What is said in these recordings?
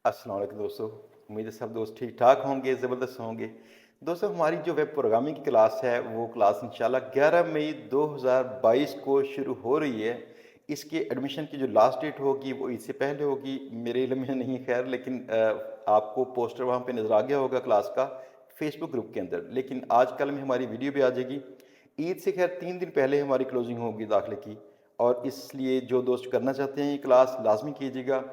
अस्सलाम वालेकुम दोस्तों। उम्मीद है सब दोस्त ठीक ठाक होंगे, ज़बरदस्त होंगे। दोस्तों, हमारी जो वेब प्रोग्रामिंग की क्लास है वो क्लास इंशाल्लाह 11 मई 2022 को शुरू हो रही है। इसके एडमिशन की जो लास्ट डेट होगी वो इससे पहले होगी, मेरे इल्म में नहीं खैर, लेकिन आपको पोस्टर वहाँ पे नज़र आ गया होगा क्लास का फेसबुक ग्रुप के अंदर। लेकिन आज कल में हमारी वीडियो भी आ जाएगी। ईद से खैर 3 दिन पहले हमारी क्लोजिंग होगी दाखिले की, और इसलिए जो दोस्त करना चाहते हैं ये क्लास लाजमी कीजिएगा।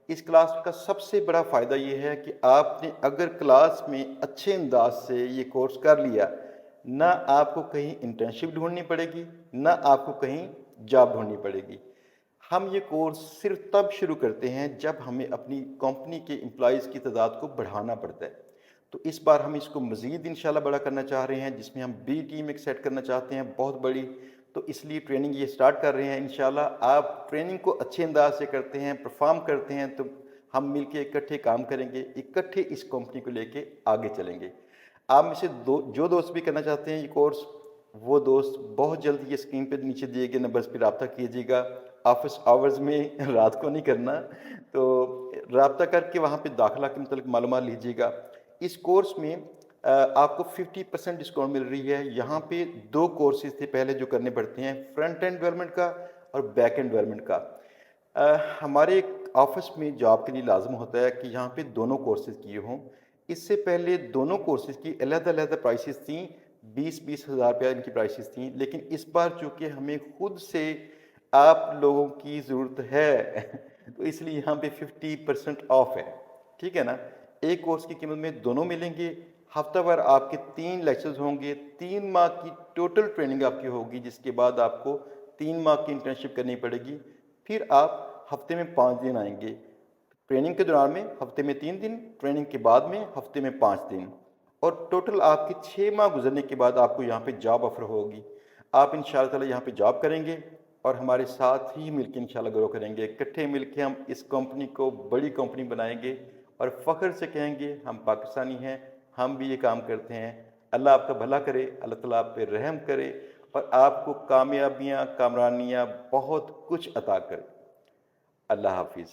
इस क्लास का सबसे बड़ा फ़ायदा ये है कि आपने अगर क्लास में अच्छे अंदाज से ये कोर्स कर लिया, ना आपको कहीं इंटर्नशिप ढूंढनी पड़ेगी, ना आपको कहीं जॉब ढूंढनी पड़ेगी। हम ये कोर्स सिर्फ तब शुरू करते हैं जब हमें अपनी कंपनी के एम्प्लॉइज़ की तादाद को बढ़ाना पड़ता है। तो इस बार हम इसको मज़ीद इंशाल्लाह बड़ा करना चाह रहे हैं, जिसमें हम बी टीम एक सेट करना चाहते हैं बहुत बड़ी। तो इसलिए ट्रेनिंग ये स्टार्ट कर रहे हैं इंशाल्लाह। आप ट्रेनिंग को अच्छे अंदाज से करते हैं, परफॉर्म करते हैं, तो हम मिलके इकट्ठे काम करेंगे, इकट्ठे इस कंपनी को लेके आगे चलेंगे। आप में से जो दोस्त भी करना चाहते हैं ये कोर्स, वो दोस्त बहुत जल्द ये स्क्रीन पे नीचे दिए गए नंबर्स पे रब्ता कीजिएगा। ऑफिस आवर्स में रात को नहीं करना, तो रब्ता करके वहाँ पे दाखिला के मतलब मालूमात लीजिएगा। इस कोर्स में आपको 50% डिस्काउंट मिल रही है। यहाँ पे 2 कोर्सेज़ थे पहले जो करने पड़ते हैं, फ्रंट एंड डेवलपमेंट का और बैक एंड डेवलपमेंट का। हमारे ऑफिस में जॉब के लिए लाजम होता है कि यहाँ पे दोनों कोर्सेज़ किए हों। इससे पहले दोनों कोर्सेज़ की अलग-अलग प्राइसेस थी, 20-20 हज़ार रुपया इनकी प्राइसेस थी। लेकिन इस बार चूँकि हमें खुद से आप लोगों की ज़रूरत है तो इसलिए यहाँ पे 50% ऑफ है, ठीक है ना? एक कोर्स की कीमत में दोनों मिलेंगे। हफ्तावार आपके 3 लेक्चर्स होंगे, 3 माह की टोटल ट्रेनिंग आपकी होगी, जिसके बाद आपको 3 माह की इंटर्नशिप करनी पड़ेगी। फिर आप हफ्ते में 5 दिन आएंगे। ट्रेनिंग के दौरान में हफ्ते में 3 दिन, ट्रेनिंग के बाद में हफ्ते में 5 दिन, और टोटल आपके 6 माह गुजरने के बाद आपको यहाँ पे जॉब ऑफर होगी। आप इंशाअल्लाह ताला यहाँ पे जॉब करेंगे और हमारे साथ ही मिलके इंशाल्लाह ग्रो करेंगे। इकट्ठे मिलके हम इस कंपनी को बड़ी कंपनी बनाएंगे और फ़ख्र से कहेंगे हम पाकिस्तानी हैं, हम भी ये काम करते हैं। अल्लाह आपका भला करे, अल्लाह ताला आप पे रहम करे और आपको कामयाबियाँ, कामरानियाँ बहुत कुछ अता करे। अल्लाह हाफ़िज़।